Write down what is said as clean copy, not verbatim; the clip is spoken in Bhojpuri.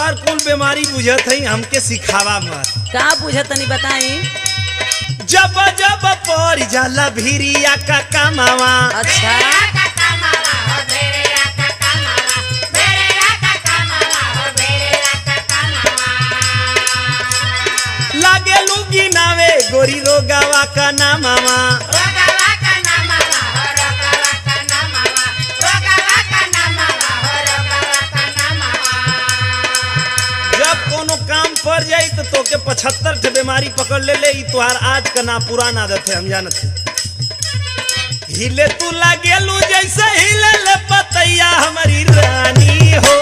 तोहार कुल बीमारी बुझत है हमके सिखावा मत। का बुझत तनी बताई। जब जब पर जाला भिरिया का कमावा। अच्छा लागे लुगी नावे गोरी रोगावा का नामावा। जब कोनो काम पड़ जाई तो तोके 75 ठे बीमारी पकड़ ले ले। तुहार आज का ना पुराना आदत है हम जानत है। हिले तू लागेलू जैसे हिले ले पतैया हमारी रानी हो।